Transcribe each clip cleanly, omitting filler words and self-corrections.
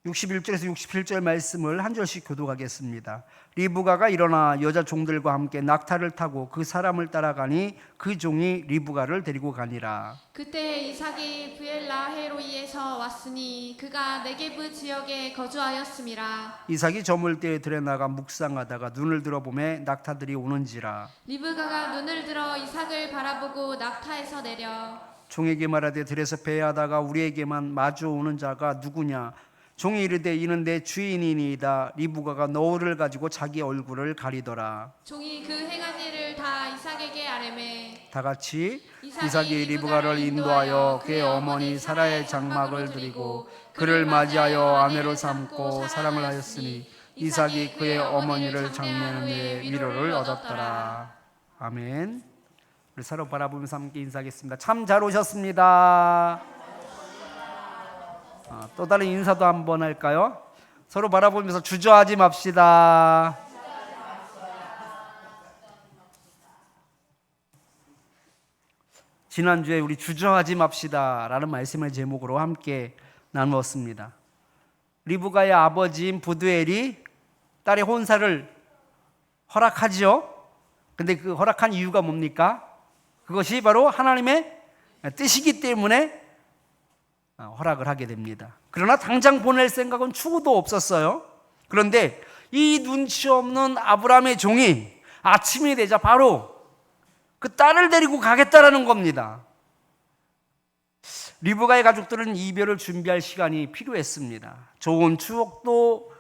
61절에서 67절 말씀을 한 절씩 교독하겠습니다. 리브가가 일어나 여자 종들과 함께 낙타를 타고 그 사람을 따라가니 그 종이 리브가를 데리고 가니라. 그때 이삭이 브엘라헤로이에서 왔으니 그가 네게브 지역에 거주하였음이라. 이삭이 저물 때에 들에 나가 묵상하다가 눈을 들어보매 낙타들이 오는지라. 리브가가 눈을 들어 이삭을 바라보고 낙타에서 내려 종에게 말하되 들에서 배하다가 우리에게만 마주오는 자가 누구냐. 종이 이르되 이는 내 주인이니이다. 리브가가 너울을 가지고 자기 얼굴을 가리더라. 종이 그 행한 일을 다 이삭에게 아뢰매 다 같이 이삭이 리브가를 인도하여 그의 어머니 사라의 장막을 드리고 그를 맞이하여 아내로 삼고 사랑을 하였으니 이삭이 그의 어머니를 장례한 후에 위로를 얻었더라. 아멘. 우리 서로 바라보면서 함께 인사하겠습니다. 참 잘 오셨습니다. 또 다른 인사도 한번 할까요? 서로 바라보면서 주저하지 맙시다. 지난주에 우리 주저하지 맙시다 라는 말씀의 제목으로 함께 나누었습니다. 리브가의 아버지인 부두엘이 딸의 혼사를 허락하지요. 근데 그 허락한 이유가 뭡니까? 그것이 바로 하나님의 뜻이기 때문에 허락을 하게 됩니다. 그러나 당장 보낼 생각은 추구도 없었어요. 그런데 이 눈치 없는 아브라함의 종이 아침이 되자 바로 그 딸을 데리고 가겠다라는 겁니다. 리브가의 가족들은 이별을 준비할 시간이 필요했습니다. 좋은 추억도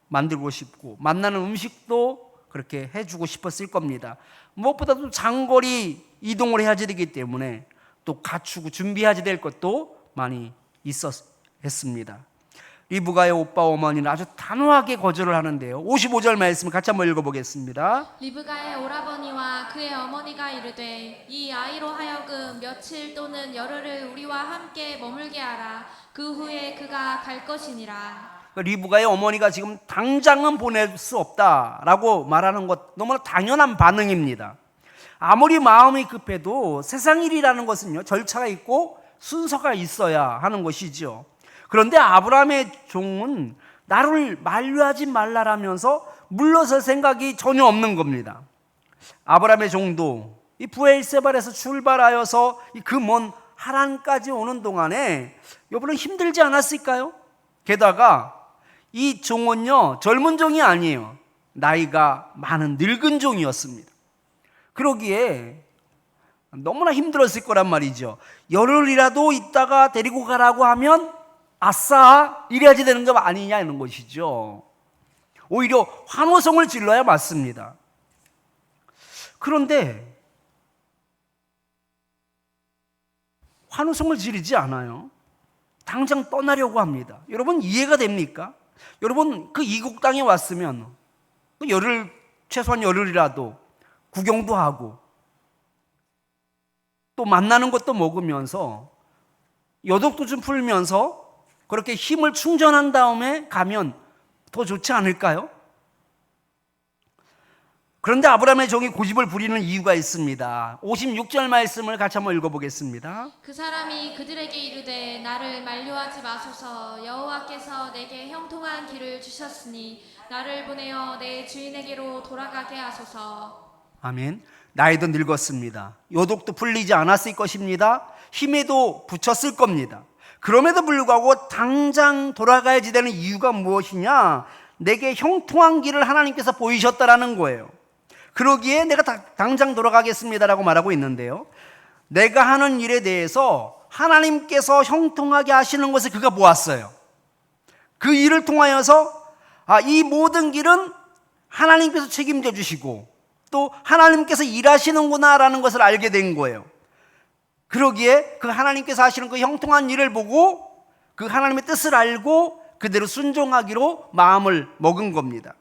만들고 싶고 만나는 음식도 그렇게 해주고 싶었을 겁니다. 무엇보다도 장거리 이동을 해야 되기 때문에 또 갖추고 준비해야 될 것도 많이 했습니다. 리브가의 오빠 어머니는 아주 단호하게 거절을 하는데요. 55절 말씀 같이 한번 읽어보겠습니다. 리브가의 오라버니와 그의 어머니가 이르되 이 아이로 하여금 며칠 또는 열흘을 우리와 함께 머물게 하라. 그 후에 그가 갈 것이니라. 리브가의 어머니가 지금 당장은 보낼 수 없다라고 말하는 것 너무나 당연한 반응입니다. 아무리 마음이 급해도 세상 일이라는 것은요 절차가 있고 순서가 있어야 하는 것이죠. 그런데 아브라함의 종은 나를 만류하지 말라라면서 물러설 생각이 전혀 없는 겁니다. 아브라함의 종도 이 부엘세발에서 출발하여서 그 먼 하란까지 오는 동안에 여러분은 힘들지 않았을까요? 게다가 이 종은요 젊은 종이 아니에요. 나이가 많은 늙은 종이었습니다. 그러기에 너무나 힘들었을 거란 말이죠. 열흘이라도 있다가 데리고 가라고 하면 아싸 이래야지 되는 거 아니냐는 것이죠. 오히려 환호성을 질러야 맞습니다. 그런데 환호성을 지르지 않아요. 당장 떠나려고 합니다. 여러분 이해가 됩니까? 여러분 그 이국 땅에 왔으면 열흘 최소한 열흘이라도 구경도 하고 또 만나는 것도 먹으면서 여독도 좀 풀면서 그렇게 힘을 충전한 다음에 가면 더 좋지 않을까요? 그런데 아브라함의 종이 고집을 부리는 이유가 있습니다. 56절 말씀을 같이 한번 읽어보겠습니다. 그 사람이 그들에게 이르되 나를 만류하지 마소서. 여호와께서 내게 형통한 길을 주셨으니 나를 보내어 내 주인에게로 돌아가게 하소서. 아멘. 나이도 늙었습니다. 여독도 풀리지 않았을 것입니다. 힘에도 붙였을 겁니다. 그럼에도 불구하고 당장 돌아가야지 되는 이유가 무엇이냐? 내게 형통한 길을 하나님께서 보이셨다라는 거예요. 그러기에 내가 당장 돌아가겠습니다라고 말하고 있는데요. 내가 하는 일에 대해서 하나님께서 형통하게 하시는 것을 그가 보았어요. 그 일을 통하여서 이 모든 길은 하나님께서 책임져 주시고 또 하나님께서 일하시는구나라는 것을 알게 된 거예요. 그러기에 그 하나님께서 하시는 그 형통한 일을 보고 그 하나님의 뜻을 알고 그대로 순종하기로 마음을 먹은 겁니다.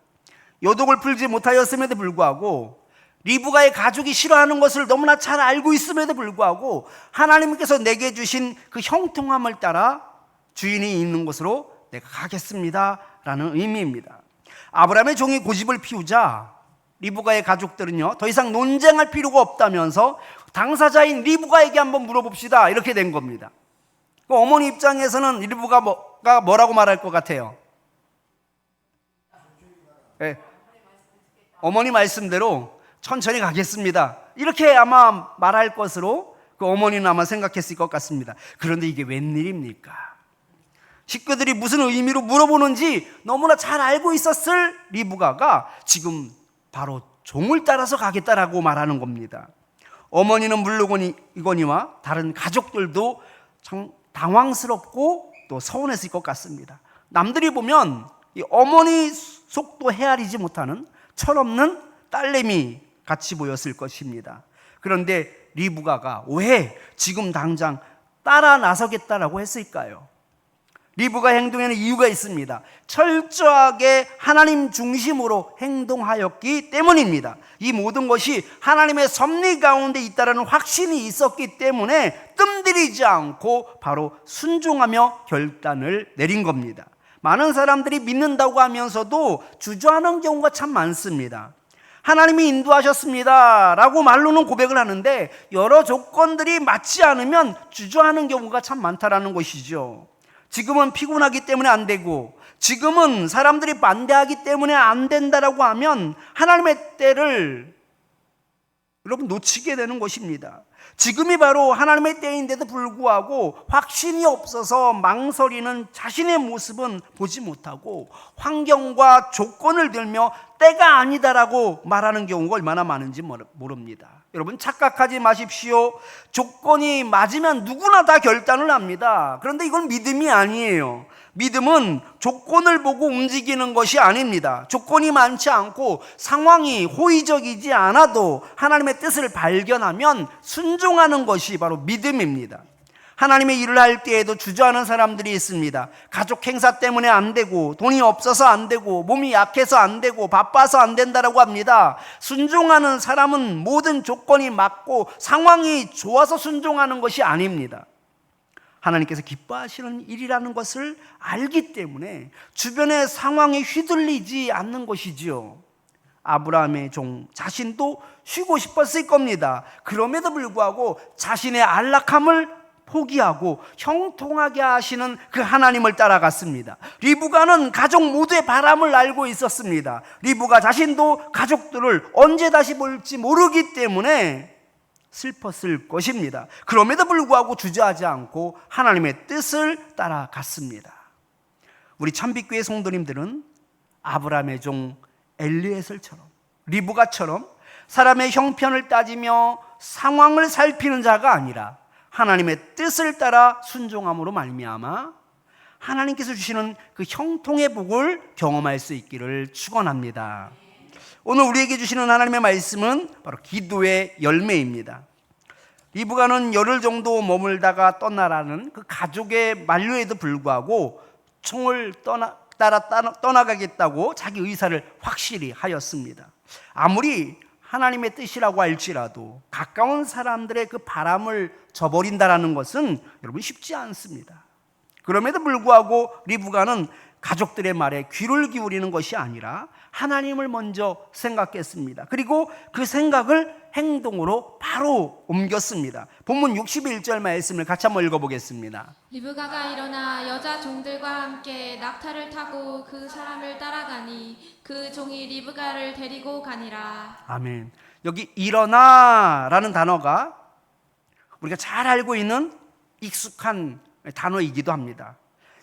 여독을 풀지 못하였음에도 불구하고 리브가의 가족이 싫어하는 것을 너무나 잘 알고 있음에도 불구하고 하나님께서 내게 주신 그 형통함을 따라 주인이 있는 곳으로 내가 가겠습니다 라는 의미입니다. 아브라함의 종이 고집을 피우자 리브가의 가족들은요 더 이상 논쟁할 필요가 없다면서 당사자인 리브가에게 한번 물어봅시다 이렇게 된 겁니다. 그 어머니 입장에서는 리브가가 뭐라고 말할 것 같아요? 네. 어머니 말씀대로 천천히 가겠습니다, 이렇게 아마 말할 것으로 그 어머니는 아마 생각했을 것 같습니다. 그런데 이게 웬일입니까? 식구들이 무슨 의미로 물어보는지 너무나 잘 알고 있었을 리브가가 지금 바로 종을 따라서 가겠다라고 말하는 겁니다. 어머니는 물론이거니와 다른 가족들도 참 당황스럽고 또 서운했을 것 같습니다. 남들이 보면 이 어머니 속도 헤아리지 못하는 철없는 딸내미 같이 보였을 것입니다. 그런데 리브가가 왜 지금 당장 따라 나서겠다라고 했을까요? 리브가 행동에는 이유가 있습니다. 철저하게 하나님 중심으로 행동하였기 때문입니다. 이 모든 것이 하나님의 섭리 가운데 있다는 확신이 있었기 때문에 뜸들이지 않고 바로 순종하며 결단을 내린 겁니다. 많은 사람들이 믿는다고 하면서도 주저하는 경우가 참 많습니다. 하나님이 인도하셨습니다 라고 말로는 고백을 하는데 여러 조건들이 맞지 않으면 주저하는 경우가 참 많다라는 것이죠. 지금은 피곤하기 때문에 안 되고, 지금은 사람들이 반대하기 때문에 안 된다라고 하면 하나님의 때를 여러분 놓치게 되는 것입니다. 지금이 바로 하나님의 때인데도 불구하고 확신이 없어서 망설이는 자신의 모습은 보지 못하고 환경과 조건을 들며 때가 아니다라고 말하는 경우가 얼마나 많은지 모릅니다. 여러분 착각하지 마십시오. 조건이 맞으면 누구나 다 결단을 합니다. 그런데 이건 믿음이 아니에요. 믿음은 조건을 보고 움직이는 것이 아닙니다. 조건이 많지 않고 상황이 호의적이지 않아도 하나님의 뜻을 발견하면 순종하는 것이 바로 믿음입니다. 하나님의 일을 할 때에도 주저하는 사람들이 있습니다. 가족 행사 때문에 안 되고, 돈이 없어서 안 되고, 몸이 약해서 안 되고, 바빠서 안 된다라고 합니다. 순종하는 사람은 모든 조건이 맞고 상황이 좋아서 순종하는 것이 아닙니다. 하나님께서 기뻐하시는 일이라는 것을 알기 때문에 주변의 상황에 휘둘리지 않는 것이지요. 아브라함의 종 자신도 쉬고 싶었을 겁니다. 그럼에도 불구하고 자신의 안락함을 포기하고 형통하게 하시는 그 하나님을 따라갔습니다. 리브가는 가족 모두의 바람을 알고 있었습니다. 리브가 자신도 가족들을 언제 다시 볼지 모르기 때문에 슬펐을 것입니다. 그럼에도 불구하고 주저하지 않고 하나님의 뜻을 따라갔습니다. 우리 참빛교회 성도님들은 아브라함의 종 엘리에셀처럼, 리브가처럼 사람의 형편을 따지며 상황을 살피는 자가 아니라 하나님의 뜻을 따라 순종함으로 말미암아 하나님께서 주시는 그 형통의 복을 경험할 수 있기를 축원합니다. 오늘 우리에게 주시는 하나님의 말씀은 바로 기도의 열매입니다. 리브가는 열흘 정도 머물다가 떠나라는 그 가족의 만류에도 불구하고 총을 떠나가겠다고 자기 의사를 확실히 하였습니다. 아무리 하나님의 뜻이라고 할지라도 가까운 사람들의 그 바람을 저버린다라는 것은 여러분 쉽지 않습니다. 그럼에도 불구하고 리브가는 가족들의 말에 귀를 기울이는 것이 아니라 하나님을 먼저 생각했습니다. 그리고 그 생각을 행동으로 바로 옮겼습니다. 본문 61절 말씀을 같이 한번 읽어보겠습니다. 리브가가 일어나 여자 종들과 함께 낙타를 타고 그 사람을 따라가니 그 종이 리브가를 데리고 가니라. 아멘. 여기 일어나라는 단어가 우리가 잘 알고 있는 익숙한 단어이기도 합니다.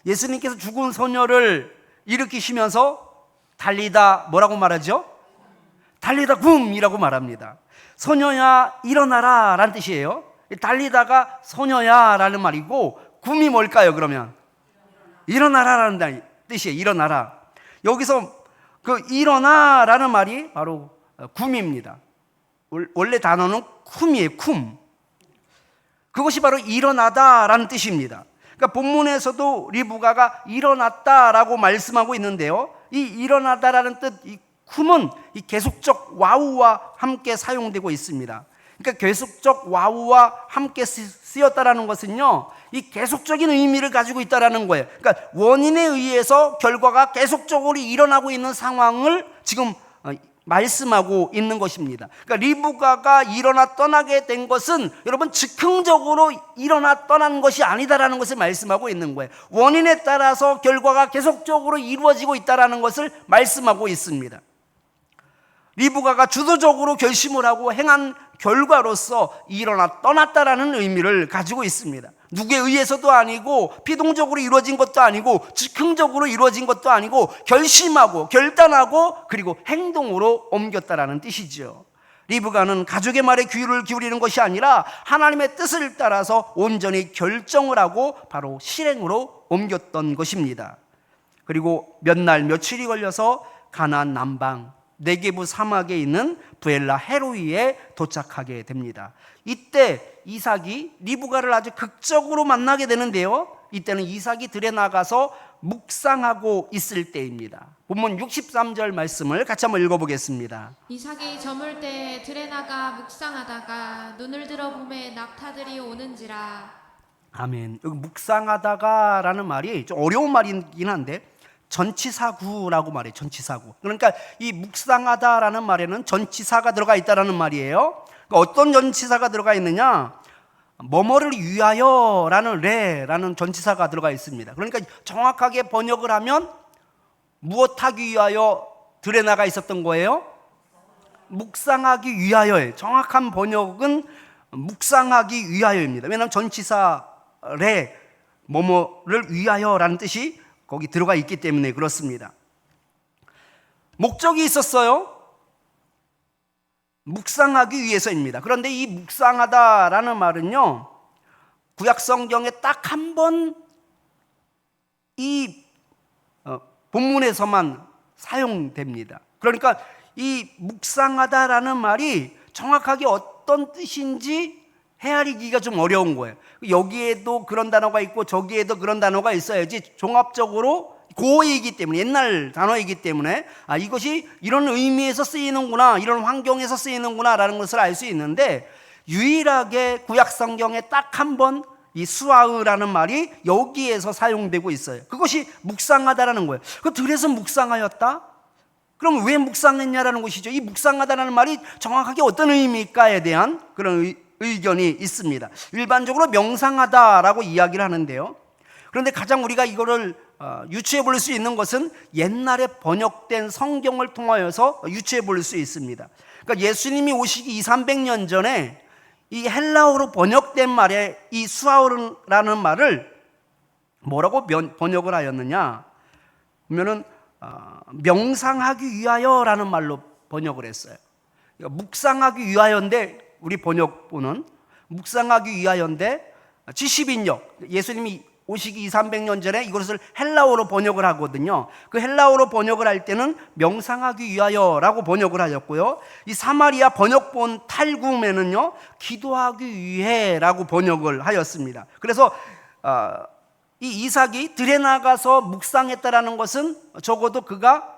예수님께서 죽은 소녀를 일으키시면서 달리다 뭐라고 말하죠? 달리다 굼이라고 말합니다. 소녀야 일어나라 라는 뜻이에요. 달리다가 소녀야 라는 말이고 굼이 뭘까요? 그러면 일어나라 라는 뜻이에요. 일어나라. 여기서 그 일어나 라는 말이 바로 굼입니다. 원래 단어는 쿰이에요. 쿰. 그것이 바로 일어나다 라는 뜻입니다. 그러니까 본문에서도 리브가가 일어났다라고 말씀하고 있는데요. 이 일어나다라는 뜻, 이 쿰은 이 계속적 와우와 함께 사용되고 있습니다. 그러니까 계속적 와우와 함께 쓰였다라는 것은요, 이 계속적인 의미를 가지고 있다라는 거예요. 그러니까 원인에 의해서 결과가 계속적으로 일어나고 있는 상황을 지금 말씀하고 있는 것입니다. 그러니까 리브가가 일어나 떠나게 된 것은 여러분 즉흥적으로 일어나 떠난 것이 아니다라는 것을 말씀하고 있는 거예요. 원인에 따라서 결과가 계속적으로 이루어지고 있다라는 것을 말씀하고 있습니다. 리브가가 주도적으로 결심을 하고 행한 결과로서 일어나 떠났다라는 의미를 가지고 있습니다. 누구에 의해서도 아니고 피동적으로 이루어진 것도 아니고 즉흥적으로 이루어진 것도 아니고 결심하고 결단하고 그리고 행동으로 옮겼다라는 뜻이죠. 리브가는 가족의 말에 귀를 기울이는 것이 아니라 하나님의 뜻을 따라서 온전히 결정을 하고 바로 실행으로 옮겼던 것입니다. 그리고 몇 날 며칠이 걸려서 가나안 남방 네게부 사막에 있는 부엘라 헤로이에 도착하게 됩니다. 이때 이삭이 리브가를 아주 극적으로 만나게 되는데요, 이때는 이삭이 들에 나가서 묵상하고 있을 때입니다. 본문 63절 말씀을 같이 한번 읽어보겠습니다. 이삭이 저물 때 들에 나가 묵상하다가 눈을 들어 보매 낙타들이 오는지라. 아멘. 여기 묵상하다가 라는 말이 좀 어려운 말이긴 한데 전치사구라고 말해요. 전치사구. 그러니까 이 묵상하다라는 말에는 전치사가 들어가 있다라는 말이에요. 그러니까 어떤 전치사가 들어가 있느냐? 뭐뭐를 위하여라는 레라는 전치사가 들어가 있습니다. 그러니까 정확하게 번역을 하면 무엇하기 위하여 들에 나가 있었던 거예요? 묵상하기 위하여예요. 정확한 번역은 묵상하기 위하여입니다. 왜냐하면 전치사 레 뭐뭐를 위하여라는 뜻이 거기 들어가 있기 때문에 그렇습니다. 목적이 있었어요. 묵상하기 위해서입니다. 그런데 이 묵상하다라는 말은요, 구약 성경에 딱 한 번 이 본문에서만 사용됩니다. 그러니까 이 묵상하다라는 말이 정확하게 어떤 뜻인지 헤아리기가 좀 어려운 거예요. 여기에도 그런 단어가 있고 저기에도 그런 단어가 있어야지 종합적으로 고어이기 때문에, 옛날 단어이기 때문에 이것이 이런 의미에서 쓰이는구나, 이런 환경에서 쓰이는구나 라는 것을 알 수 있는데, 유일하게 구약 성경에 딱 한 번 이 수아으라는 말이 여기에서 사용되고 있어요. 그것이 묵상하다라는 거예요. 그 들에서 묵상하였다? 그럼 왜 묵상했냐라는 것이죠. 이 묵상하다라는 말이 정확하게 어떤 의미일까에 대한 그런 의견이 있습니다. 일반적으로 명상하다라고 이야기를 하는데요, 그런데 가장 우리가 이거를 유추해 볼 수 있는 것은 옛날에 번역된 성경을 통하여서 유추해 볼 수 있습니다. 그러니까 예수님이 오시기 200~300년 전에 이 헬라어로 번역된 말에 이 수아오라는 말을 뭐라고 번역을 하였느냐 그러면은 명상하기 위하여라는 말로 번역을 했어요. 그러니까 묵상하기 위하여인데, 우리 번역본은 묵상하기 위하여인데 70인역, 예수님이 오시기 200~300년 전에 이것을 헬라어로 번역을 하거든요. 그 헬라어로 번역을 할 때는 명상하기 위하여라고 번역을 하였고요, 이 사마리아 번역본 탈굼에는요 기도하기 위해라고 번역을 하였습니다. 그래서 이 이삭이 들에 나가서 묵상했다라는 것은 적어도 그가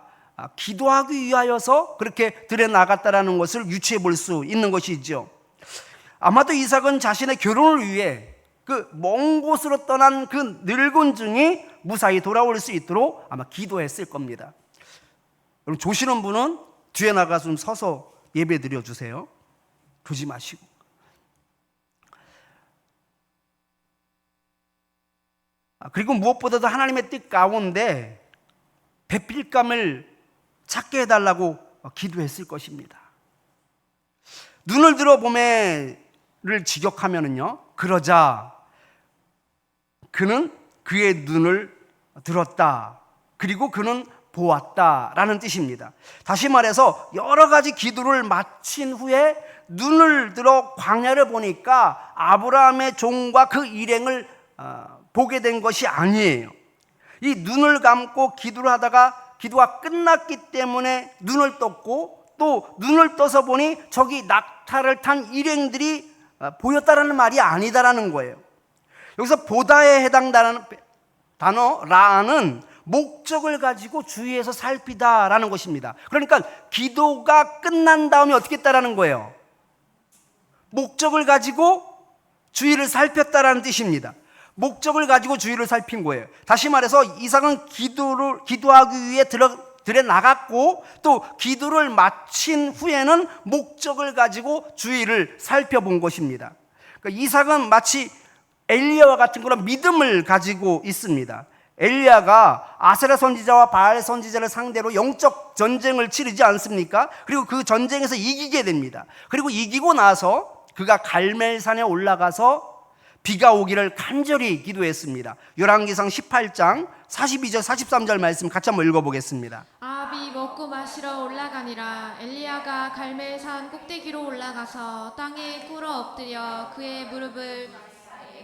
기도하기 위하여서 그렇게 들에 나갔다라는 것을 유추해 볼 수 있는 것이죠. 아마도 이삭은 자신의 결혼을 위해 그 먼 곳으로 떠난 그 늙은 중이 무사히 돌아올 수 있도록 아마 기도했을 겁니다. 여러분, 조시는 분은 뒤에 나가서 좀 서서 예배 드려주세요. 그러지 마시고. 그리고 무엇보다도 하나님의 뜻 가운데 배필감을 찾게 해달라고 기도했을 것입니다. 눈을 들어 보매를 직역하면은요, 그러자 그는 그의 눈을 들었다, 그리고 그는 보았다라는 뜻입니다. 다시 말해서 여러 가지 기도를 마친 후에 눈을 들어 광야를 보니까 아브라함의 종과 그 일행을 보게 된 것이 아니에요. 이 눈을 감고 기도를 하다가 기도가 끝났기 때문에 눈을 떴고, 또 눈을 떠서 보니 저기 낙타를 탄 일행들이 보였다라는 말이 아니다라는 거예요. 여기서 보다에 해당되는 단어 라는 목적을 가지고 주위에서 살피다라는 것입니다. 그러니까 기도가 끝난 다음에 어떻게 했다라는 거예요? 목적을 가지고 주위를 살폈다라는 뜻입니다. 목적을 가지고 주위를 살핀 거예요. 다시 말해서 이삭은 기도하기 위해 들에 나갔고 또 기도를 마친 후에는 목적을 가지고 주위를 살펴본 것입니다. 그러니까 이삭은 마치 엘리야와 같은 그런 믿음을 가지고 있습니다. 엘리야가 아세라 선지자와 바알 선지자를 상대로 영적 전쟁을 치르지 않습니까? 그리고 그 전쟁에서 이기게 됩니다. 그리고 이기고 나서 그가 갈멜산에 올라가서 비가 오기를 간절히 기도했습니다. 열왕기상 18장 42절 43절 말씀 같이 한번 읽어보겠습니다. 아합이 먹고 마시러 올라가니라. 엘리야가 갈멜산 꼭대기로 올라가서 땅에 꿇어 엎드려 그의 무릎을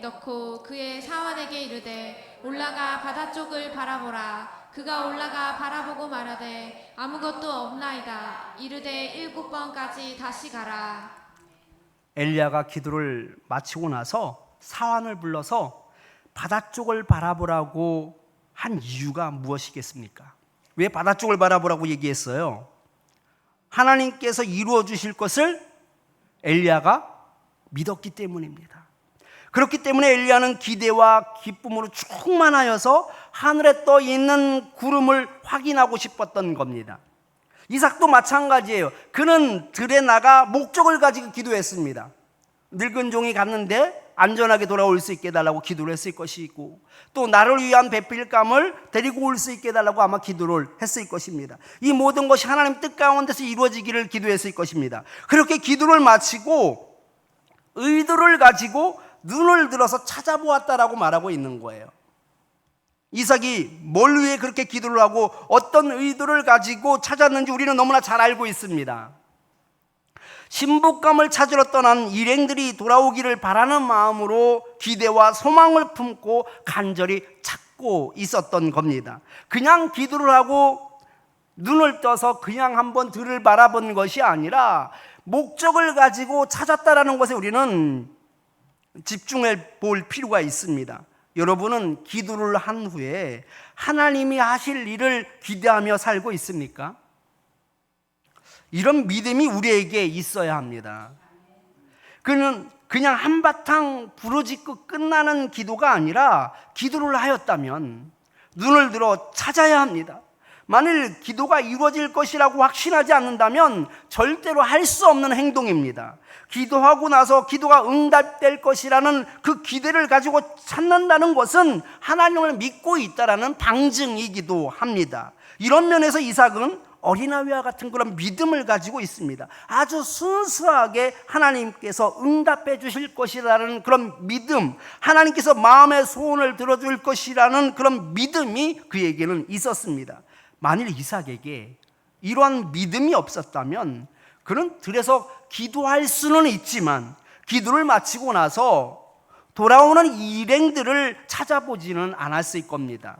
넣고 그의 사환에게 이르되 올라가 바다 쪽을 바라보라. 그가 올라가 바라보고 말하되 아무것도 없나이다. 이르되 7번까지 다시 가라. 엘리야가 기도를 마치고 나서 사환을 불러서 바다 쪽을 바라보라고 한 이유가 무엇이겠습니까? 왜 바다 쪽을 바라보라고 얘기했어요? 하나님께서 이루어 주실 것을 엘리야가 믿었기 때문입니다. 그렇기 때문에 엘리야는 기대와 기쁨으로 충만하여서 하늘에 떠 있는 구름을 확인하고 싶었던 겁니다. 이삭도 마찬가지예요. 그는 들에 나가 목적을 가지고 기도했습니다. 늙은 종이 갔는데 안전하게 돌아올 수 있게 해달라고 기도를 했을 것이고, 또 나를 위한 배필감을 데리고 올 수 있게 해달라고 아마 기도를 했을 것입니다. 이 모든 것이 하나님 뜻 가운데서 이루어지기를 기도했을 것입니다. 그렇게 기도를 마치고 의도를 가지고 눈을 들어서 찾아보았다라고 말하고 있는 거예요. 이삭이 뭘 위해 그렇게 기도를 하고 어떤 의도를 가지고 찾았는지 우리는 너무나 잘 알고 있습니다. 신부감을 찾으러 떠난 일행들이 돌아오기를 바라는 마음으로 기대와 소망을 품고 간절히 찾고 있었던 겁니다. 그냥 기도를 하고 눈을 떠서 그냥 한번 들을 바라본 것이 아니라 목적을 가지고 찾았다라는 것에 우리는 집중해 볼 필요가 있습니다. 여러분은 기도를 한 후에 하나님이 하실 일을 기대하며 살고 있습니까? 이런 믿음이 우리에게 있어야 합니다. 그는 그냥 한바탕 부르짖고 끝나는 기도가 아니라 기도를 하였다면 눈을 들어 찾아야 합니다. 만일 기도가 이루어질 것이라고 확신하지 않는다면 절대로 할 수 없는 행동입니다. 기도하고 나서 기도가 응답될 것이라는 그 기대를 가지고 찾는다는 것은 하나님을 믿고 있다라는 방증이기도 합니다. 이런 면에서 이삭은 어린아이와 같은 그런 믿음을 가지고 있습니다. 아주 순수하게 하나님께서 응답해 주실 것이라는 그런 믿음, 하나님께서 마음의 소원을 들어줄 것이라는 그런 믿음이 그에게는 있었습니다. 만일 이삭에게 이러한 믿음이 없었다면 그는 들에서 기도할 수는 있지만 기도를 마치고 나서 돌아오는 일행들을 찾아보지는 않았을 겁니다.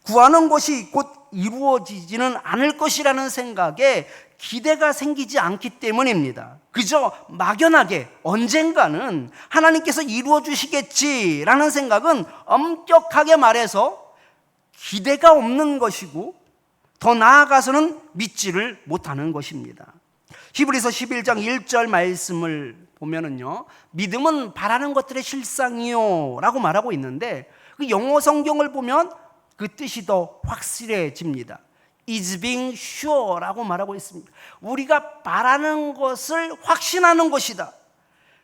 구하는 것이 곧 이루어지지는 않을 것이라는 생각에 기대가 생기지 않기 때문입니다. 그저 막연하게 언젠가는 하나님께서 이루어 주시겠지라는 생각은 엄격하게 말해서 기대가 없는 것이고 더 나아가서는 믿지를 못하는 것입니다. 히브리서 11장 1절 말씀을 보면은요, 믿음은 바라는 것들의 실상이요 라고 말하고 있는데 그 영어 성경을 보면 그 뜻이 더 확실해집니다. is being sure 라고 말하고 있습니다. 우리가 바라는 것을 확신하는 것이다.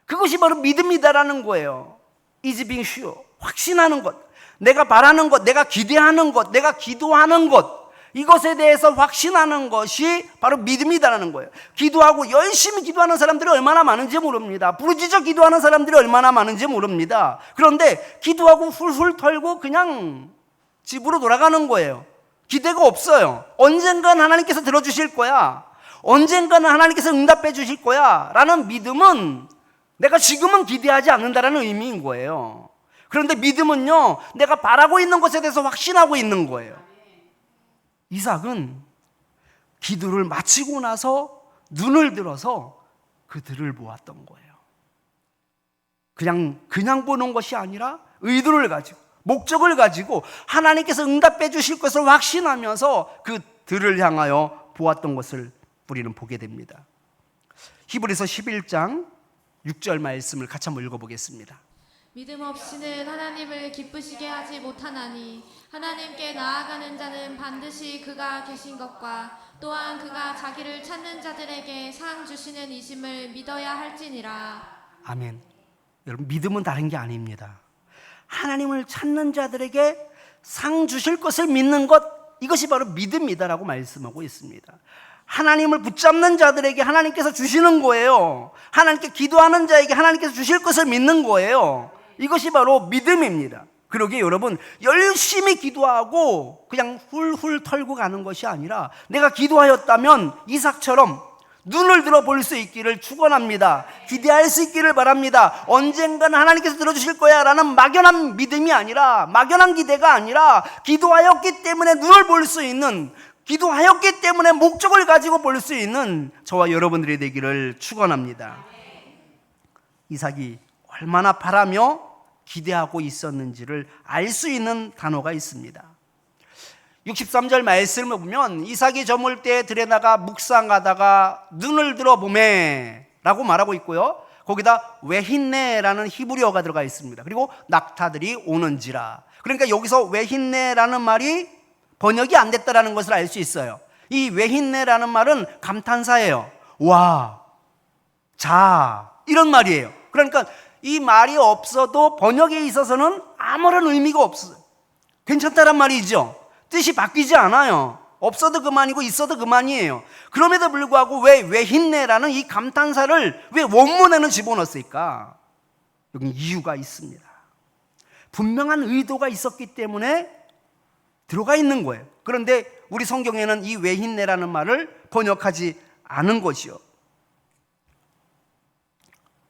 그것이 바로 믿음이다라는 거예요. is being sure, 확신하는 것, 내가 바라는 것, 내가 기대하는 것, 내가 기도하는 것, 이것에 대해서 확신하는 것이 바로 믿음이다라는 거예요. 기도하고 열심히 기도하는 사람들이 얼마나 많은지 모릅니다. 부르짖어 기도하는 사람들이 얼마나 많은지 모릅니다. 그런데 기도하고 훌훌 털고 그냥 집으로 돌아가는 거예요. 기대가 없어요. 언젠간 하나님께서 들어주실 거야, 언젠가는 하나님께서 응답해 주실 거야 라는 믿음은 내가 지금은 기대하지 않는다라는 의미인 거예요. 그런데 믿음은요, 내가 바라고 있는 것에 대해서 확신하고 있는 거예요. 이삭은 기도를 마치고 나서 눈을 들어서 그들을 보았던 거예요. 그냥 보는 것이 아니라 의도를 가지고 목적을 가지고 하나님께서 응답해 주실 것을 확신하면서 그들을 향하여 보았던 것을 우리는 보게 됩니다. 히브리서 11장 6절 말씀을 같이 한번 읽어보겠습니다. 믿음 없이는 하나님을 기쁘시게 하지 못하나니 하나님께 나아가는 자는 반드시 그가 계신 것과 또한 그가 자기를 찾는 자들에게 상 주시는 이심을 믿어야 할지니라. 아멘. 여러분, 믿음은 다른 게 아닙니다. 하나님을 찾는 자들에게 상 주실 것을 믿는 것, 이것이 바로 믿음이다라고 말씀하고 있습니다. 하나님을 붙잡는 자들에게 하나님께서 주시는 거예요. 하나님께 기도하는 자에게 하나님께서 주실 것을 믿는 거예요. 이것이 바로 믿음입니다. 그러기에 여러분, 열심히 기도하고 그냥 훌훌 털고 가는 것이 아니라 내가 기도하였다면 이삭처럼 눈을 들어 볼 수 있기를 축원합니다. 기대할 수 있기를 바랍니다. 언젠가는 하나님께서 들어주실 거야 라는 막연한 믿음이 아니라, 막연한 기대가 아니라, 기도하였기 때문에 눈을 볼 수 있는, 기도하였기 때문에 목적을 가지고 볼 수 있는 저와 여러분들이 되기를 축원합니다. 이삭이 얼마나 바라며 기대하고 있었는지를 알 수 있는 단어가 있습니다. 63절 말씀을 보면 이삭이 저물 때 들에 나가 묵상하다가 눈을 들어 보매 라고 말하고 있고요, 거기다 웨힌네라는 히브리어가 들어가 있습니다. 그리고 낙타들이 오는지라. 그러니까 여기서 웨힌네라는 말이 번역이 안 됐다라는 것을 알 수 있어요. 이 웨힌네라는 말은 감탄사예요. 와, 자, 이런 말이에요. 그러니까 이 말이 없어도 번역에 있어서는 아무런 의미가 없어요. 괜찮다란 말이죠. 뜻이 바뀌지 않아요. 없어도 그만이고 있어도 그만이에요. 그럼에도 불구하고 왜 웨힌네라는 이 감탄사를 왜 원문에는 집어넣었을까? 여기 이유가 있습니다. 분명한 의도가 있었기 때문에 들어가 있는 거예요. 그런데 우리 성경에는 이 웨힌네라는 말을 번역하지 않은 것이요,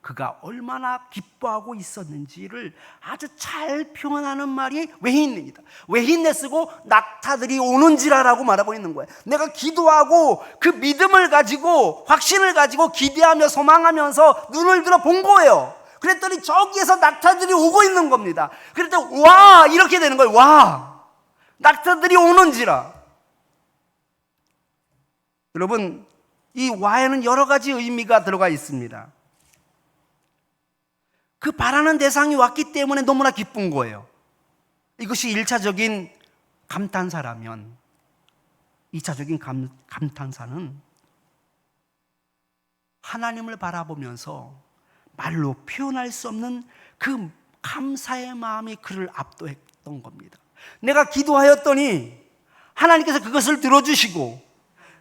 그가 얼마나 기뻐하고 있었는지를 아주 잘 표현하는 말이 웨힌네입니다. 웨힌네 쓰고 낙타들이 오는지라라고 말하고 있는 거예요. 내가 기도하고 그 믿음을 가지고, 확신을 가지고 기대하며 소망하면서 눈을 들어 본 거예요. 그랬더니 저기에서 낙타들이 오고 있는 겁니다. 그랬더니 와, 이렇게 되는 거예요. 와, 낙타들이 오는지라. 여러분, 이 와에는 여러 가지 의미가 들어가 있습니다. 그 바라는 대상이 왔기 때문에 너무나 기쁜 거예요. 이것이 1차적인 감탄사라면 2차적인 감탄사는 하나님을 바라보면서 말로 표현할 수 없는 그 감사의 마음이 그를 압도했던 겁니다. 내가 기도하였더니 하나님께서 그것을 들어주시고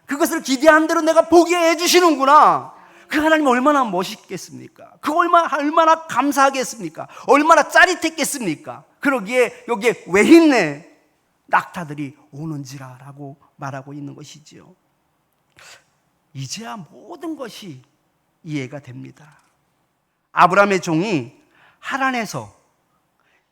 그것을 기대한 대로 내가 보게 해주시는구나. 그 하나님 얼마나 멋있겠습니까? 그 얼마나 감사하겠습니까? 얼마나 짜릿했겠습니까? 그러기에 여기에 웨힌네, 낙타들이 오는지라라고 말하고 있는 것이지요. 이제야 모든 것이 이해가 됩니다. 아브라함의 종이 하란에서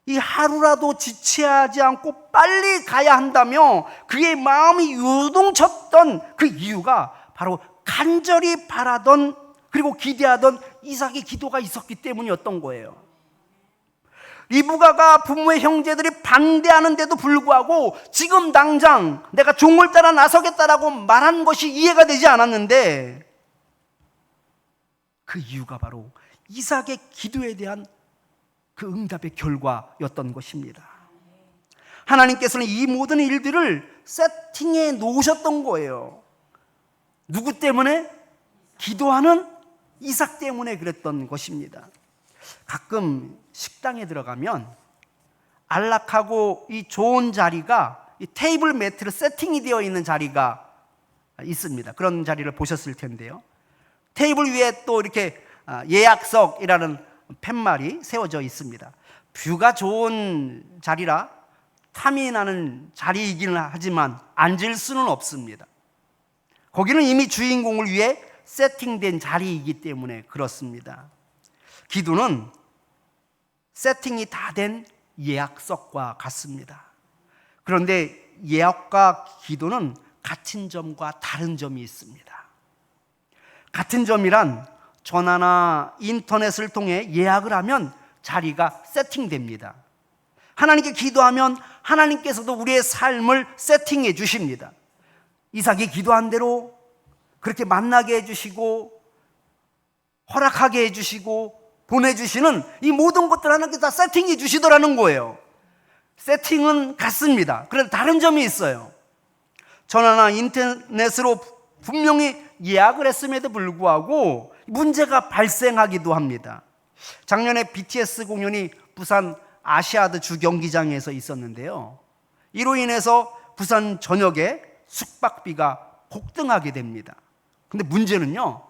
이 하루라도 지체하지 않고 빨리 가야 한다며 그의 마음이 요동쳤던 그 이유가 바로 간절히 바라던, 그리고 기대하던 이삭의 기도가 있었기 때문이었던 거예요. 리브가가 부모의 형제들이 반대하는데도 불구하고 지금 당장 내가 종을 따라 나서겠다라고 말한 것이 이해가 되지 않았는데, 그 이유가 바로 이삭의 기도에 대한 그 응답의 결과였던 것입니다. 하나님께서는 이 모든 일들을 세팅해 놓으셨던 거예요. 누구 때문에? 기도하는 이삭 때문에 그랬던 것입니다. 가끔 식당에 들어가면 안락하고 이 좋은 자리가, 이 테이블 매트로 세팅이 되어 있는 자리가 있습니다. 그런 자리를 보셨을 텐데요. 테이블 위에 또 이렇게 예약석이라는 팻말이 세워져 있습니다. 뷰가 좋은 자리라 탐이 나는 자리이기는 하지만 앉을 수는 없습니다. 거기는 이미 주인공을 위해 세팅된 자리이기 때문에 그렇습니다. 기도는 세팅이 다 된 예약석과 같습니다. 그런데 예약과 기도는 같은 점과 다른 점이 있습니다. 같은 점이란 전화나 인터넷을 통해 예약을 하면 자리가 세팅됩니다. 하나님께 기도하면 하나님께서도 우리의 삶을 세팅해 주십니다. 이삭이 기도한 대로 그렇게 만나게 해주시고 허락하게 해주시고 보내주시는 이 모든 것들 하나님께 다 세팅해 주시더라는 거예요. 세팅은 같습니다. 그런데 다른 점이 있어요. 전화나 인터넷으로 분명히 예약을 했음에도 불구하고 문제가 발생하기도 합니다. 작년에 BTS 공연이 부산 아시아드 주경기장에서 있었는데요. 이로 인해서 부산 전역에 숙박비가 폭등하게 됩니다. 근데 문제는요,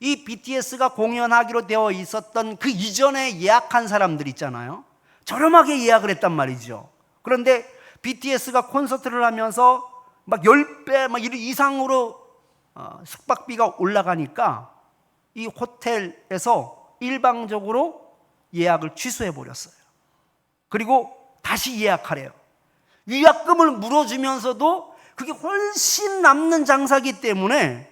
이 BTS가 공연하기로 되어 있었던 그 이전에 예약한 사람들 있잖아요. 저렴하게 예약을 했단 말이죠. 그런데 BTS가 콘서트를 하면서 막 10배 막 이상으로 숙박비가 올라가니까 이 호텔에서 일방적으로 예약을 취소해 버렸어요. 그리고 다시 예약하래요. 위약금을 물어주면서도 그게 훨씬 남는 장사기 때문에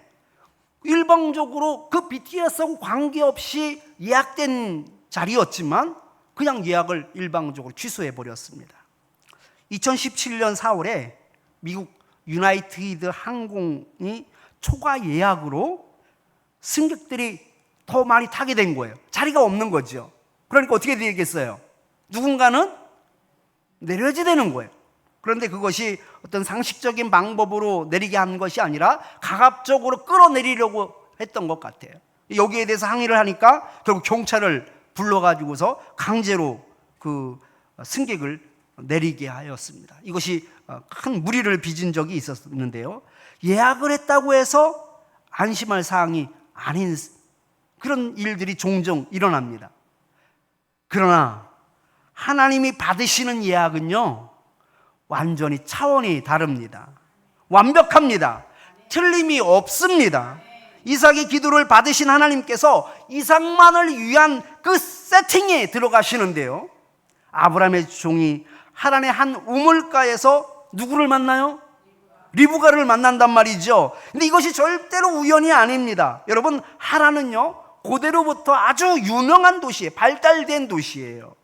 일방적으로 그 BTS하고 관계없이 예약된 자리였지만 그냥 예약을 일방적으로 취소해 버렸습니다. 2017년 4월에 미국 유나이티드 항공이 초과 예약으로 승객들이 더 많이 타게 된 거예요. 자리가 없는 거죠. 그러니까 어떻게 되겠어요? 누군가는 내려야지 되는 거예요. 그런데 그것이 어떤 상식적인 방법으로 내리게 한 것이 아니라 가압적으로 끌어내리려고 했던 것 같아요. 여기에 대해서 항의를 하니까 결국 경찰을 불러가지고서 강제로 그 승객을 내리게 하였습니다. 이것이 큰 무리를 빚은 적이 있었는데요. 예약을 했다고 해서 안심할 사항이 아닌 그런 일들이 종종 일어납니다. 그러나 하나님이 받으시는 예약은요, 완전히 차원이 다릅니다. 완벽합니다. 틀림이 없습니다. 이삭의 기도를 받으신 하나님께서 이삭만을 위한 그 세팅에 들어가시는데요, 아브라함의 종이 하란의 한 우물가에서 누구를 만나요? 리브가를 만난단 말이죠. 근데 이것이 절대로 우연이 아닙니다. 여러분, 하란은요, 고대로부터 아주 유명한 도시예요. 발달된 도시예요.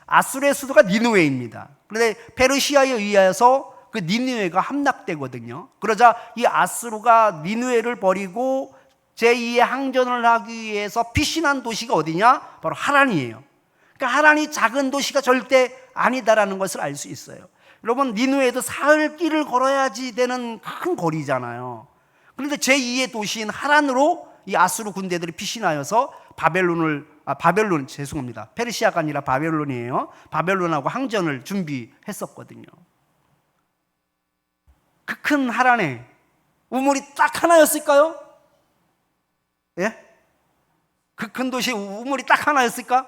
아수르의 수도가 니느웨입니다. 그런데 페르시아에 의해서 그 니느웨가 함락되거든요. 그러자 이 아수르가 니느웨를 버리고 제2의 항전을 하기 위해서 피신한 도시가 어디냐? 바로 하란이에요. 그러니까 하란이 작은 도시가 절대 아니다라는 것을 알 수 있어요. 여러분, 니느웨도 사흘 길을 걸어야지 되는 큰 거리잖아요. 그런데 제2의 도시인 하란으로 이 아수르 군대들이 피신하여서 페르시아가 아니라 바벨론이에요. 바벨론하고 항전을 준비했었거든요. 그 큰 하란에 우물이 딱 하나였을까요? 예? 그 큰 도시에 우물이 딱 하나였을까?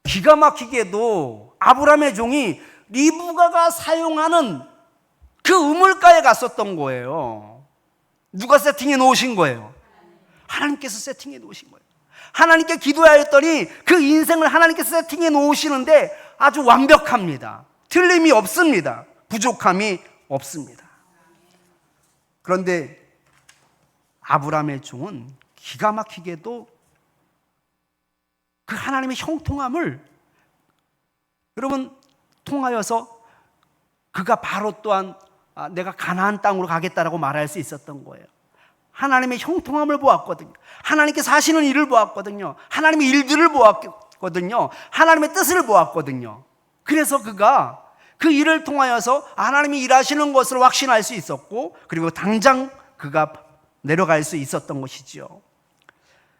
기가 막히게도 아브라함의 종이 리브가가 사용하는 그 우물가에 갔었던 거예요. 누가 세팅해 놓으신 거예요? 하나님께서 세팅해 놓으신 거예요. 하나님께 기도하였더니 그 인생을 하나님께서 세팅해 놓으시는데 아주 완벽합니다. 틀림이 없습니다. 부족함이 없습니다. 그런데 아브라함의 종은 기가 막히게도 그 하나님의 형통함을 여러분 통하여서 그가 바로 또한 내가 가나안 땅으로 가겠다라고 말할 수 있었던 거예요. 하나님의 형통함을 보았거든요. 하나님께서 하시는 일을 보았거든요. 하나님의 일들을 보았거든요. 하나님의 뜻을 보았거든요. 그래서 그가 그 일을 통하여서 하나님이 일하시는 것을 확신할 수 있었고, 그리고 당장 그가 내려갈 수 있었던 것이죠.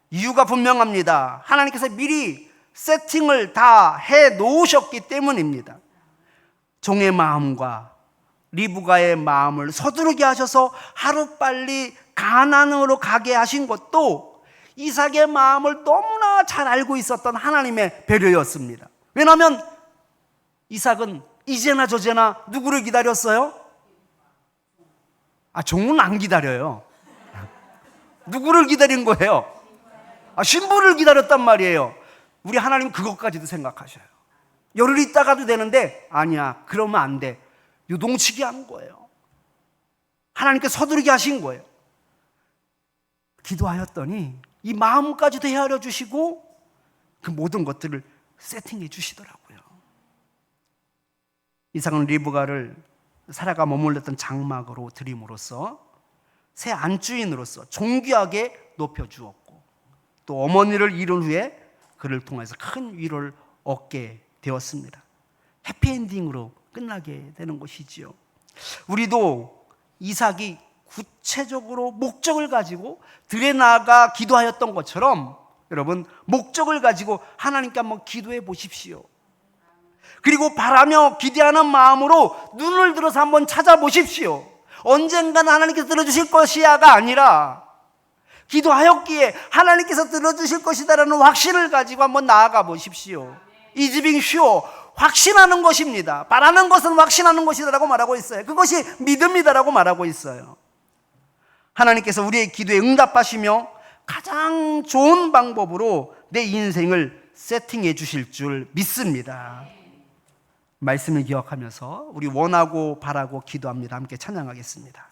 이유가 분명합니다. 하나님께서 미리 세팅을 다 해 놓으셨기 때문입니다. 종의 마음과 리브가의 마음을 서두르게 하셔서 하루빨리 가나안으로 가게 하신 것도 이삭의 마음을 너무나 잘 알고 있었던 하나님의 배려였습니다. 왜냐하면 이삭은 이제나 저제나 누구를 기다렸어요? 종은 안 기다려요. 누구를 기다린 거예요? 신부를 기다렸단 말이에요. 우리 하나님 그것까지도 생각하셔요. 열흘 있다가도 되는데 아니야, 그러면 안 돼. 요동치게 한 거예요. 하나님께 서두르게 하신 거예요. 기도하였더니 이 마음까지도 헤아려 주시고 그 모든 것들을 세팅해 주시더라고요. 이삭은 리브가를 사라가 머물렀던 장막으로 들임으로써 새 안주인으로서 존귀하게 높여주었고, 또 어머니를 잃은 후에 그를 통해서 큰 위로를 얻게 되었습니다. 해피엔딩으로 끝나게 되는 것이지요. 우리도 이삭이 구체적으로 목적을 가지고 들에 나아가 기도하였던 것처럼 여러분 목적을 가지고 하나님께 한번 기도해 보십시오. 그리고 바라며 기대하는 마음으로 눈을 들어서 한번 찾아보십시오. 언젠가는 하나님께서 들어주실 것이야가 아니라 기도하였기에 하나님께서 들어주실 것이다라는 확신을 가지고 한번 나아가 보십시오. Is being sure, 확신하는 것입니다. 바라는 것은 확신하는 것이다라고 말하고 있어요. 그것이 믿음이다라고 말하고 있어요. 하나님께서 우리의 기도에 응답하시며 가장 좋은 방법으로 내 인생을 세팅해 주실 줄 믿습니다. 말씀을 기억하면서 우리 원하고 바라고 기도합니다. 함께 찬양하겠습니다.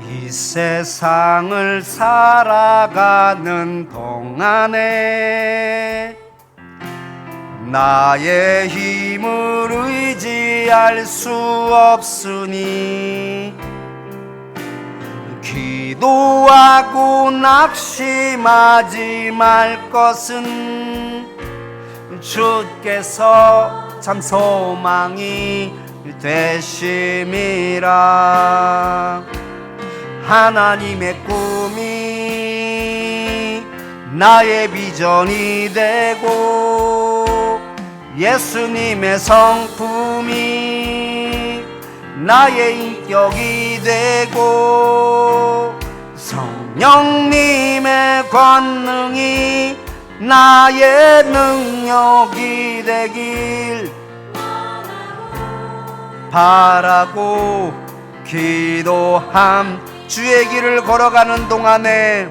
이 세상을 살아가는 동안에 나의 힘을 의지할 수 없으니 기도하고 낙심하지 말 것은 주께서 참 소망이 되심이라. 하나님의 꿈이 나의 비전이 되고 예수님의 성품이 나의 인격이 되고 성령님의 권능이 나의 능력이 되길 바라고 기도함. 주의 길을 걸어가는 동안에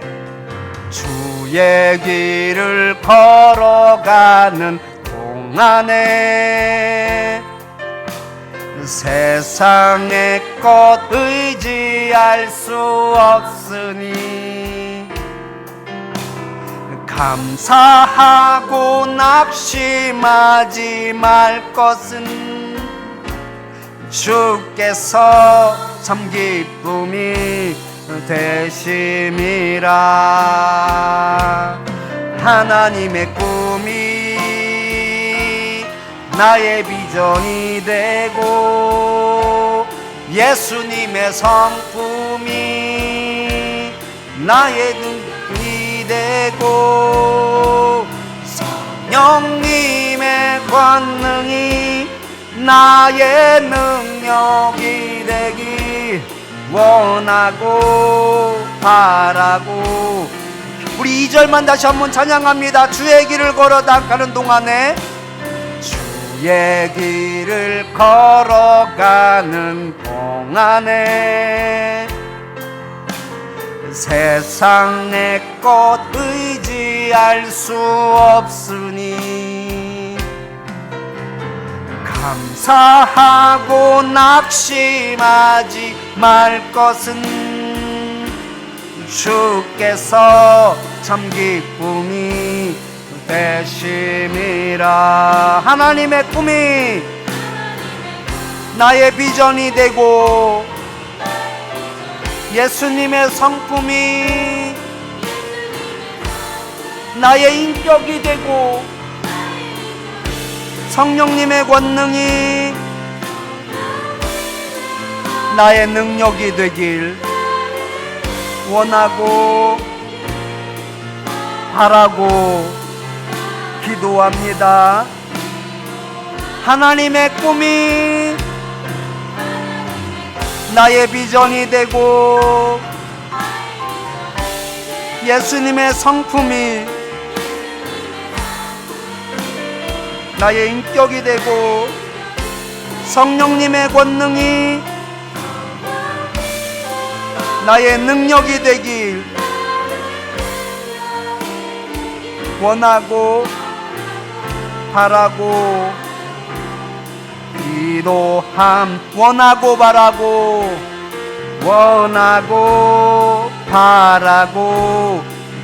주의 길을 걸어가는 동안에 세상의 것 의지할 수 없으니 감사하고 낙심하지 말 것은 주께서 참 기쁨이 되심이라. 하나님의 꿈이 나의 비전이 되고 예수님의 성품이 나의 눈이 되고 성령님의 권능이 나의 능력이 되기 원하고 바라고. 우리 2절만 다시 한번 찬양합니다. 주의 길을 걸어가는 동안에 주의 길을 걸어가는 동안에 세상의 것 의지할 수 없으니 감사하고 낙심하지 말 것은 주께서 참 기쁨이 되심이라. 하나님의 꿈이 나의 비전이 되고 예수님의 성품이 나의 인격이 되고 성령님의 권능이 나의 능력이 되길 원하고 바라고 기도합니다. 하나님의 꿈이 나의 비전이 되고 예수님의 성품이 나의 인격이 되고 성령님의 권능이 나의 능력이 되길 원하고 바라고 기도함 원하고 바라고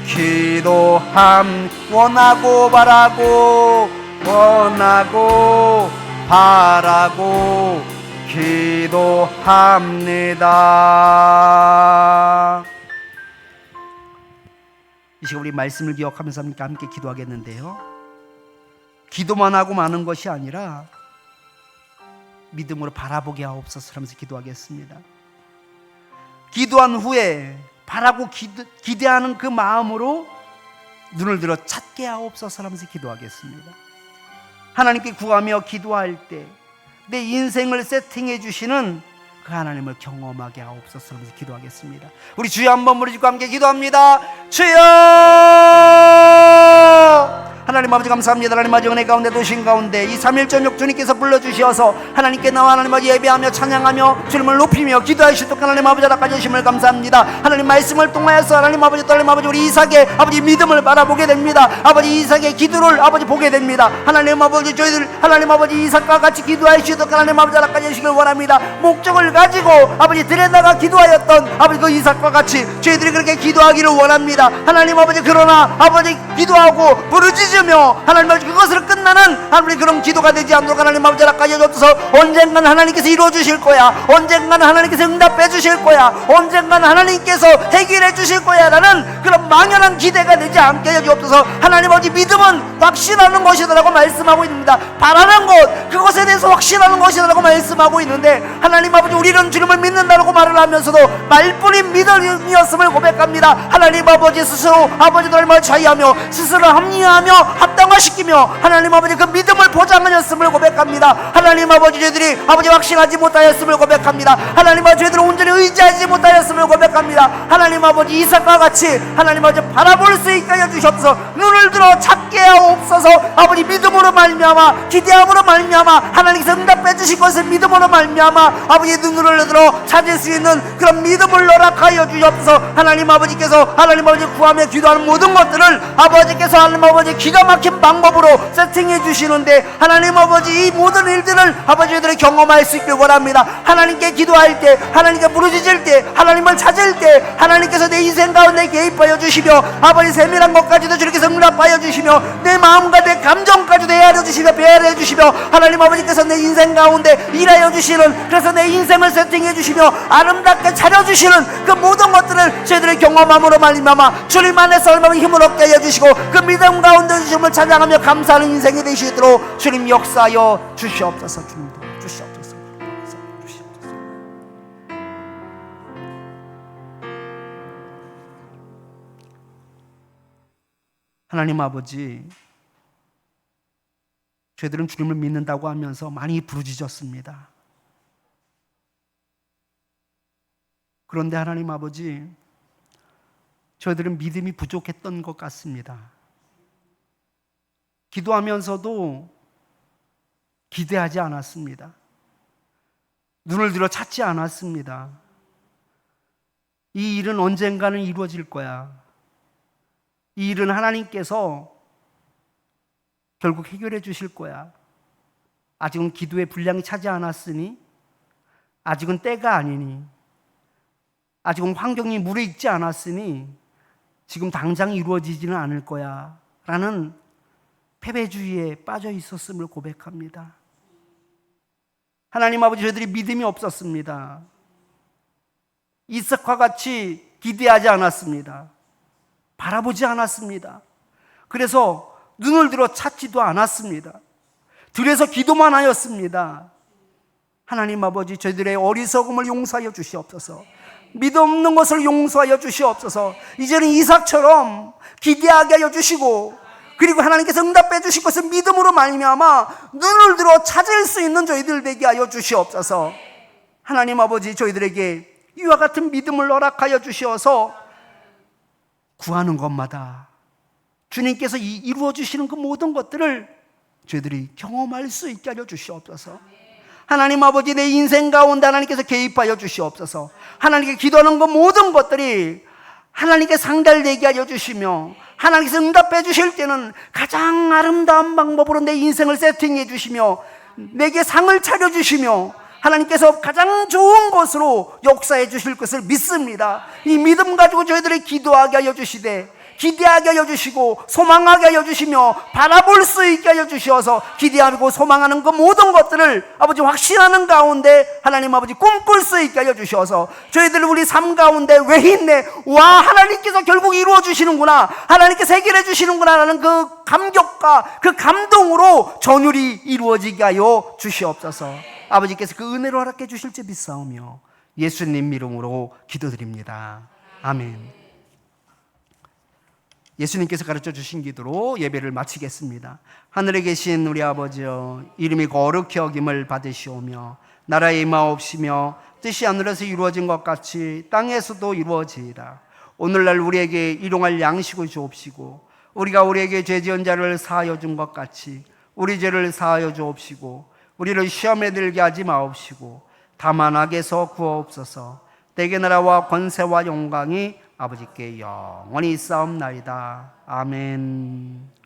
기도함 원하고 바라고 기도합니다. 이 시간 우리 말씀을 기억하면서 함께 기도하겠는데요, 기도만 하고 마는 것이 아니라 믿음으로 바라보게 하옵소서 하면서 기도하겠습니다. 기도한 후에 바라고 기대하는 그 마음으로 눈을 들어 찾게 하옵소서 하면서 기도하겠습니다. 하나님께 구하며 기도할 때 내 인생을 세팅해 주시는 그 하나님을 경험하게 하옵소서 하면서 기도하겠습니다. 우리 주여 한번 부르짖고 함께 기도합니다. 주여! 하나님 아버지 감사합니다. 하나님 아버지 은혜 가운데 도신 가운데 이 3일 저녁 주님께서 불러주셔서 하나님께 나와 하나님 아버지 예배하며 찬양하며 주님을 높이며 기도하시도록 하나님 아버지 허락하여 주심을 감사합니다. 하나님 말씀을 통하여서 하나님 아버지 또 하나님 아버지 우리 이삭의 아버지 믿음을 바라보게 됩니다. 아버지 이삭의 기도를 아버지 보게 됩니다. 하나님 아버지 저희들 하나님 아버지 이삭과 같이 기도하시도록 하나님 아버지 허락하여 주시길 원합니다. 목적을 가지고 아버지 들여다가 기도하였던 아버지 그 이삭과 같이 저희들이 그렇게 기도하기를 원합니다. 하나님 아버지 그러나 아버지 기도하고 부르짖으며 하나님 아버지 그것을 끝나는 하나님 그런 기도가 되지 않도록 하나님 아버지 허락하여 주옵소서. 언젠가는 하나님께서 이루어 주실 거야. 언젠가는 하나님께서 응답해 주실 거야. 언젠가는 하나님께서 해결해 주실 거야 라는 그런 막연한 기대가 되지 않게 해 주옵소서. 하나님 아버지 믿음은 확신하는 것이라고 말씀하고 있습니다. 바라는 것 그것에 대해서 확신하는 것이라고 말씀하고 있는데 하나님 아버지 우리는 주님을 믿는다고 말을 하면서도 말뿐인 믿음이었음을 고백합니다. 하나님 아버지 스스로 아버지도 얼마나 자의하며 스스로 합리화하며 합당화시키며 하나님 아버지 그 믿음을 보장하였음을 고백합니다. 하나님 아버지 저희들이 아버지 확신하지 못하였음을 고백합니다. 하나님 아버지 저희들을 온전히 의지하지 못하였음을 고백합니다. 하나님 아버지 이삭과 같이 하나님 아버지 바라볼 수 있게 하여 주시옵소서. 눈을 들어 찾게 하옵소서. 아버지 믿음으로 말미암아 기대함으로 말미암아 하나님께서 응답해 주실 것을 믿음으로 말미암아 아버지 눈을 들어 찾을 수 있는 그런 믿음을 허락하여 주시옵소서. 하나님 아버지께서 하나님 아버지 구하며 기도하는 모든 것들을 아버지께서 하나님 아버지 기가 막힌 방법으로 세팅해 주시는데 하나님 아버지 이 모든 일들을 아버지들이 경험할 수 있길 원합니다. 하나님께 기도할 때 하나님께 부르짖을 때 하나님을 찾을 때 하나님께서 내 인생 가운데 개입하여 주시며 아버지 세밀한 것까지도 주님께서 응답하여 주시며 내 마음과 내 감정까지도 헤아려 주시며 배려해 주시며 하나님 아버지께서 내 인생 가운데 일하여 주시는 그래서 내 인생을 세팅해 주시며 아름답게 차려주시는 그 모든 것들을 저희들의 경험함으로 말미암아 주님 안에서 얼마나 힘을 얻게 하여 주시고 그 믿음 가운데 주심을 찬양하며 감사하는 인생이 되시도록 주님 역사하여 주시옵소서. 주님 도와주시옵소서. 주시옵소서. 하나님 아버지 저희들은 주님을 믿는다고 하면서 많이 부르짖었습니다. 그런데 하나님 아버지 저희들은 믿음이 부족했던 것 같습니다. 기도하면서도 기대하지 않았습니다. 눈을 들어 찾지 않았습니다. 이 일은 언젠가는 이루어질 거야. 이 일은 하나님께서 결국 해결해 주실 거야. 아직은 기도의 분량이 차지 않았으니 아직은 때가 아니니 아직은 환경이 무르익지 않았으니 지금 당장 이루어지지는 않을 거야 라는 패배주의에 빠져 있었음을 고백합니다. 하나님 아버지 저희들이 믿음이 없었습니다. 이삭과 같이 기대하지 않았습니다. 바라보지 않았습니다. 그래서 눈을 들어 찾지도 않았습니다. 들에서 기도만 하였습니다. 하나님 아버지 저희들의 어리석음을 용서하여 주시옵소서. 믿음 없는 것을 용서하여 주시옵소서. 이제는 이삭처럼 기대하게 하여 주시고 그리고 하나님께서 응답해 주실 것을 믿음으로 말미암아 눈을 들어 찾을 수 있는 저희들 되게 하여 주시옵소서. 하나님 아버지 저희들에게 이와 같은 믿음을 허락하여 주시어서 구하는 것마다 주님께서 이루어 주시는 그 모든 것들을 저희들이 경험할 수 있게 하여 주시옵소서. 하나님 아버지 내 인생 가운데 하나님께서 개입하여 주시옵소서. 하나님께 기도하는 그 모든 것들이 하나님께 상달되게 하여 주시며 하나님께서 응답해 주실 때는 가장 아름다운 방법으로 내 인생을 세팅해 주시며 내게 상을 차려주시며 하나님께서 가장 좋은 것으로 역사해 주실 것을 믿습니다. 이 믿음 가지고 저희들이 기도하게 하여 주시되, 기대하게 하여 주시고 소망하게 하여 주시며 바라볼 수 있게 하여 주시어서 기대하고 소망하는 그 모든 것들을 아버지 확신하는 가운데 하나님 아버지 꿈꿀 수 있게 하여 주셔서 저희들 우리 삶 가운데 왜 있네, 와 하나님께서 결국 이루어 주시는구나, 하나님께서 해결해 주시는구나 라는 그 감격과 그 감동으로 전율이 이루어지게 하여 주시옵소서. 아버지께서 그 은혜로 허락해 주실지 믿사오며 예수님 이름으로 기도드립니다. 아멘. 예수님께서 가르쳐 주신 기도로 예배를 마치겠습니다. 하늘에 계신 우리 아버지여, 이름이 거룩히 여김을 받으시오며 나라의 임하옵시며 뜻이 하늘에서 이루어진 것 같이 땅에서도 이루어지이다. 오늘날 우리에게 일용할 양식을 주옵시고 우리가 우리에게 죄 지은 자를 사하여 준 것 같이 우리 죄를 사하여 주옵시고 우리를 시험에 들게 하지 마옵시고 다만 악에서 구하옵소서. 대개 나라와 권세와 영광이 아버지께 영원히 있사옵나이다. 아멘.